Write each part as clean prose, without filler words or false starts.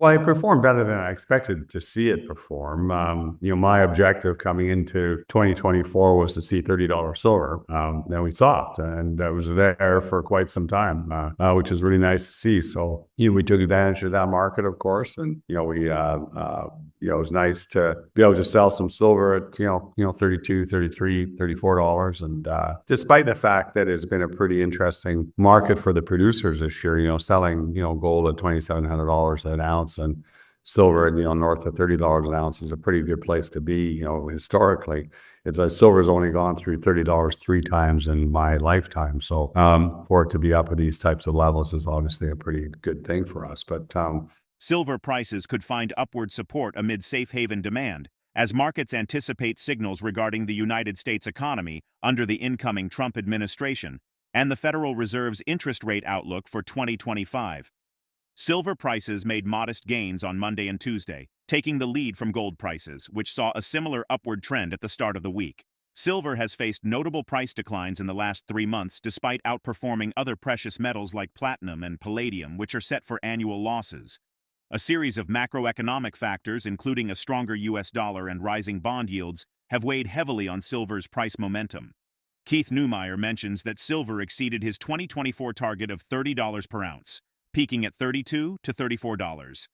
Well, it performed better than I expected to see it perform. My objective coming into 2024 was to see $30 silver. Then we saw it, and that was there for quite some time, which is really nice to see. So, we took advantage of that market, of course, and it was nice to be able to sell some silver at 32, 33, $34, and despite the fact that it's been a pretty interesting market for the producers this year, selling gold at $2,700 an ounce and silver at north of $30 an ounce is a pretty good place to be. Historically, it's like silver's only gone through $30 three times in my lifetime, so for it to be up at these types of levels is obviously a pretty good thing for us. But silver prices could find upward support amid safe haven demand, as markets anticipate signals regarding the United States economy under the incoming Trump administration and the Federal Reserve's interest rate outlook for 2025. Silver prices made modest gains on Monday and Tuesday, taking the lead from gold prices, which saw a similar upward trend at the start of the week. Silver has faced notable price declines in the last 3 months despite outperforming other precious metals like platinum and palladium, which are set for annual losses. A series of macroeconomic factors, including a stronger U.S. dollar and rising bond yields, have weighed heavily on silver's price momentum. KeithNeumeyer mentions that silver exceeded his 2024 target of $30 per ounce, peaking at $32 to $34.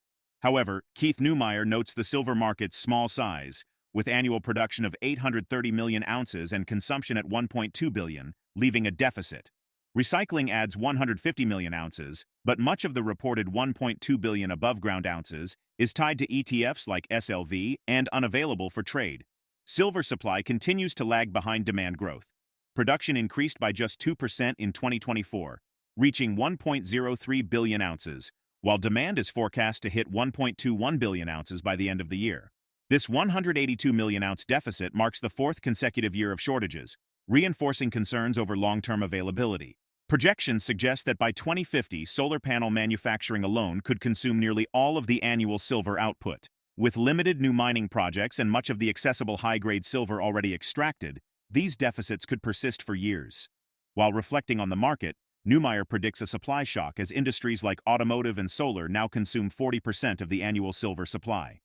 However, KeithNeumeyer notes the silver market's small size, with annual production of 830 million ounces and consumption at 1.2 billion, leaving a deficit. Recycling adds 150 million ounces, but much of the reported 1.2 billion above-ground ounces is tied to ETFs like SLV and unavailable for trade. Silver supply continues to lag behind demand growth. Production increased by just 2% in 2024, reaching 1.03 billion ounces, while demand is forecast to hit 1.21 billion ounces by the end of the year. This 182 million ounce deficit marks the fourth consecutive year of shortages, reinforcing concerns over long-term availability. Projections suggest that by 2050, solar panel manufacturing alone could consume nearly all of the annual silver output. With limited new mining projects and much of the accessible high-grade silver already extracted, these deficits could persist for years. While reflecting on the market, Neumeyer predicts a supply shock as industries like automotive and solar now consume 40% of the annual silver supply.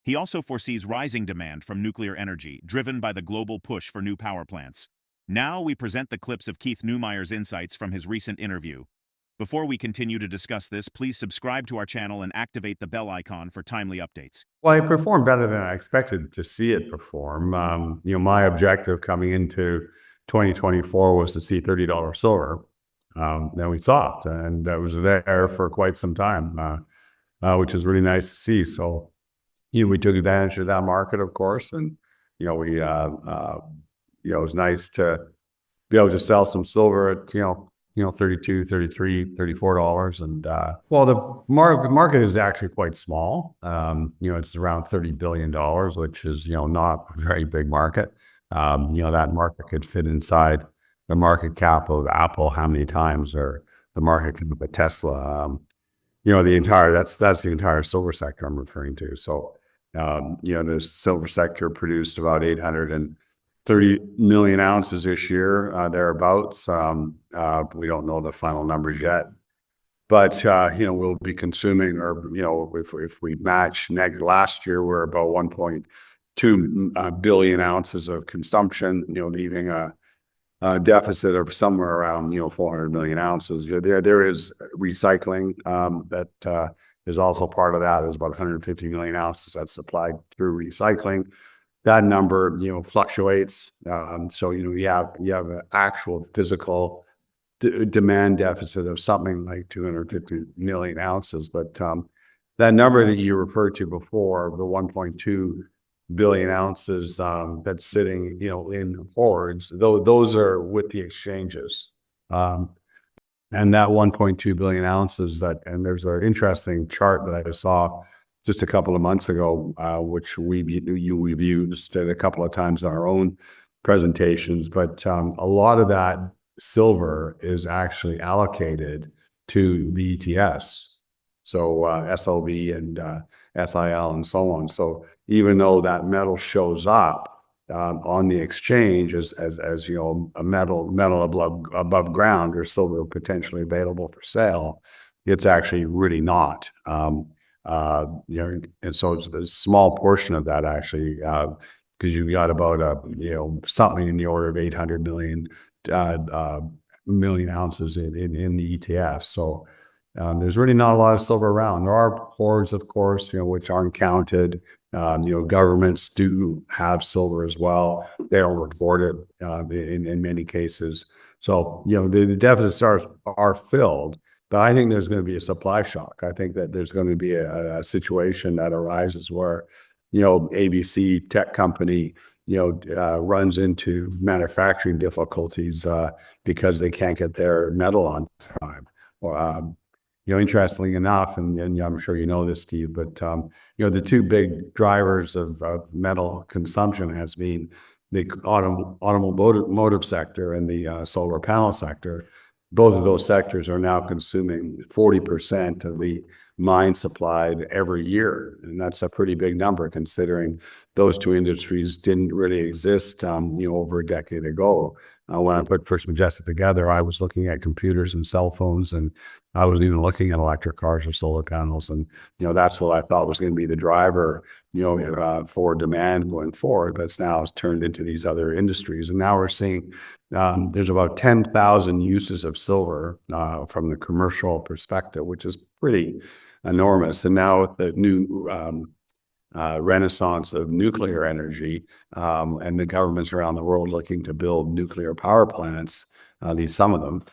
He also foresees rising demand from nuclear energy, driven by the global push for new power plants. Now we present the clips of KeithNeumeyer's insights from his recent interview. Before we continue to discuss this, please subscribe to our channel and activate the bell icon for timely updates. Well, it performed better than I expected to see it perform. My objective coming into 2024 was to see $30 silver. Then we saw it, and that was there for quite some time, which is really nice to see. So, we took advantage of that market, of course, and it was nice to be able to sell some silver at, $32, $33, $34. And, the market is actually quite small. It's around $30 billion, which is, not a very big market. That market could fit inside the market cap of Apple how many times, or the market cap of Tesla. That's the entire silver sector I'm referring to. So, the silver sector produced about 830 million ounces this year, thereabouts. We don't know the final numbers yet, but we'll be consuming, or if we match last year, we're about 1.2 billion ounces of consumption, leaving a deficit of somewhere around 400 million ounces. There is recycling that is also part of that. There's about 150 million ounces that's supplied through recycling. That number, fluctuates. So, you have an actual physical demand deficit of something like 250 million ounces. But that number that you referred to before, the 1.2 billion ounces that's sitting, in forwards, those are with the exchanges. And that 1.2 billion ounces and there's an interesting chart that I saw just a couple of months ago, which we've used a couple of times in our own presentations, but a lot of that silver is actually allocated to the ETFs, so SLV and SIL and so on. So even though that metal shows up on the exchange as a metal above ground, or silver potentially available for sale, it's actually really not. And so it's a small portion of that actually, because you've got about something in the order of 800 uh, uh, million ounces in the ETF. So there's really not a lot of silver around. There are hoards, of course, which aren't counted. Governments do have silver as well. They don't report it in many cases. So, the deficits are filled, but I think there's going to be a supply shock. I think that there's going to be a situation that arises where, ABC tech company, runs into manufacturing difficulties because they can't get their metal on time. Or, interestingly enough, and I'm sure you know this, Steve, but the two big drivers of metal consumption has been the automotive sector and the solar panel sector. Both of those sectors are now consuming 40% of the mine supplied every year, and that's a pretty big number considering those two industries didn't really exist, over a decade ago. When I put First Majestic together, I was looking at computers and cell phones, and I was even looking at electric cars or solar panels, and that's what I thought was going to be the driver, for demand going forward. But it's now turned into these other industries, and now we're seeing there's about 10,000 uses of silver from the commercial perspective, which is pretty enormous. And now with the new renaissance of nuclear energy, and the governments around the world looking to build nuclear power plants, some of them,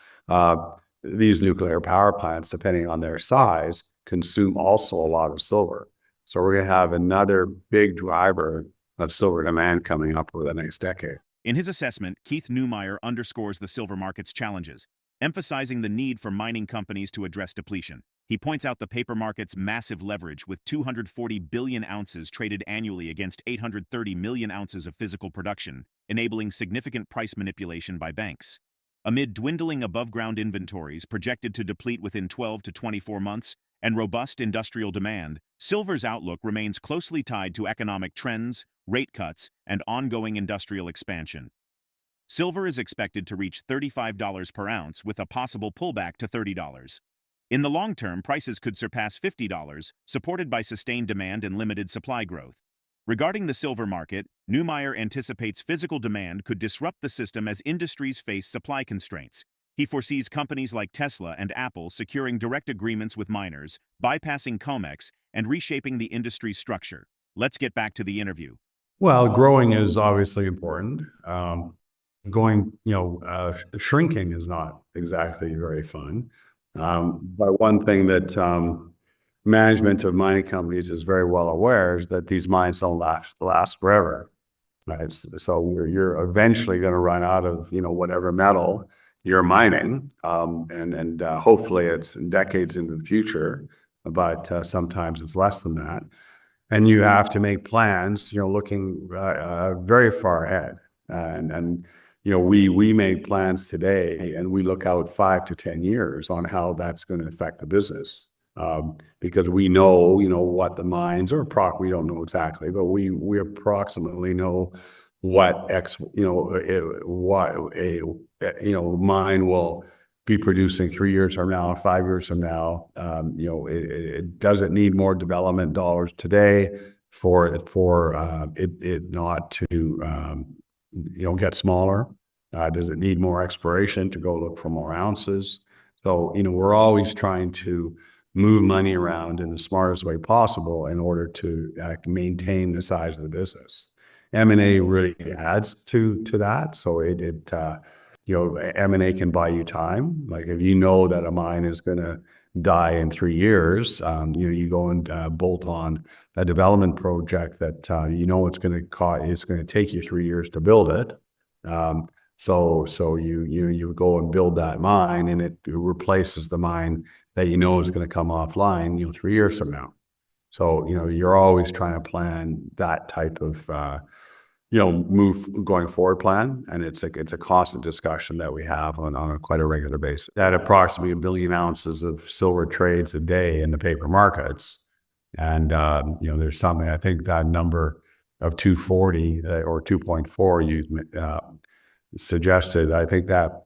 these nuclear power plants, depending on their size, consume also a lot of silver. So we're going to have another big driver of silver demand coming up over the next decade. In his assessment, KeithNeumeyer underscores the silver market's challenges, emphasizing the need for mining companies to address depletion. He points out the paper market's massive leverage, with 240 billion ounces traded annually against 830 million ounces of physical production, enabling significant price manipulation by banks. Amid dwindling above-ground inventories projected to deplete within 12 to 24 months and robust industrial demand, silver's outlook remains closely tied to economic trends, rate cuts, and ongoing industrial expansion. Silver is expected to reach $35 per ounce, with a possible pullback to $30. In the long term, prices could surpass $50, supported by sustained demand and limited supply growth. Regarding the silver market, Neumeyer anticipates physical demand could disrupt the system as industries face supply constraints. He foresees companies like Tesla and Apple securing direct agreements with miners, bypassing COMEX, and reshaping the industry's structure. Let's get back to the interview. Well, growing is obviously important. Shrinking is not exactly very fun. But one thing that management of mining companies is very well aware is that these mines don't last forever, right? So you're eventually going to run out of whatever metal you're mining, and hopefully it's decades into the future, but sometimes it's less than that. And you have to make plans, looking very far ahead. And we make plans today, and we look out 5 to 10 years on how that's going to affect the business, because we know, what the mines are. We don't know exactly, but we approximately know what what a mine will be producing 3 years from now, 5 years from now. It doesn't need more development dollars today for it not to get smaller. Does it need more exploration to go look for more ounces? So we're always trying to move money around in the smartest way possible in order to maintain the size of the business. M&A really adds to that. So M&A can buy you time. Like if you know that a mine is going to die in 3 years, you go and bolt on a development project that it's going to cost. It's going to take you 3 years to build it. So you go and build that mine, and it replaces the mine that is going to come offline 3 years from now. So you're always trying to plan that type of move going forward plan. And it's a constant discussion that we have on quite a regular basis. At approximately 1 billion ounces of silver trades a day in the paper markets. And, there's something, I think that number of 240 or 2.4 you suggested, I think that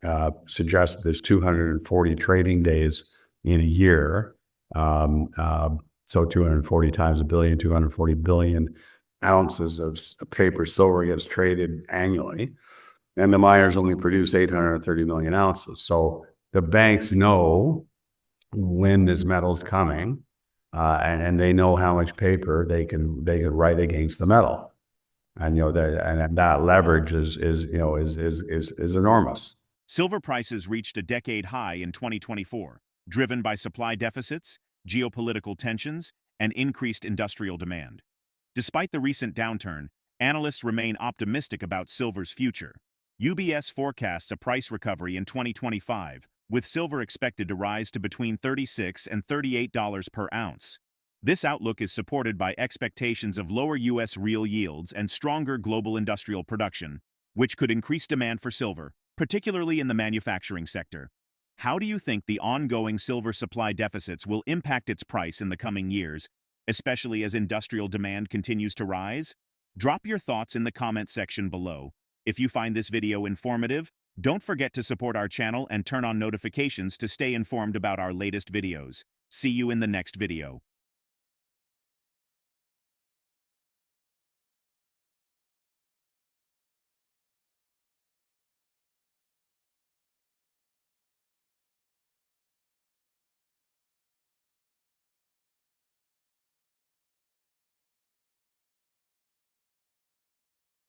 suggests there's 240 trading days in a year. So 240 times a billion, 240 billion ounces of paper silver gets traded annually. And the miners only produce 830 million ounces. So the banks know when this metal's coming, and they know how much paper they can write against the metal. And that leverage is enormous. Silver prices reached a decade high in 2024, driven by supply deficits, geopolitical tensions, and increased industrial demand. Despite the recent downturn, analysts remain optimistic about silver's future. UBS forecasts a price recovery in 2025, with silver expected to rise to between $36 and $38 per ounce. This outlook is supported by expectations of lower U.S. real yields and stronger global industrial production, which could increase demand for silver, particularly in the manufacturing sector. How do you think the ongoing silver supply deficits will impact its price in the coming years, especially as industrial demand continues to rise? Drop your thoughts in the comment section below. If you find this video informative, don't forget to support our channel and turn on notifications to stay informed about our latest videos. See you in the next video.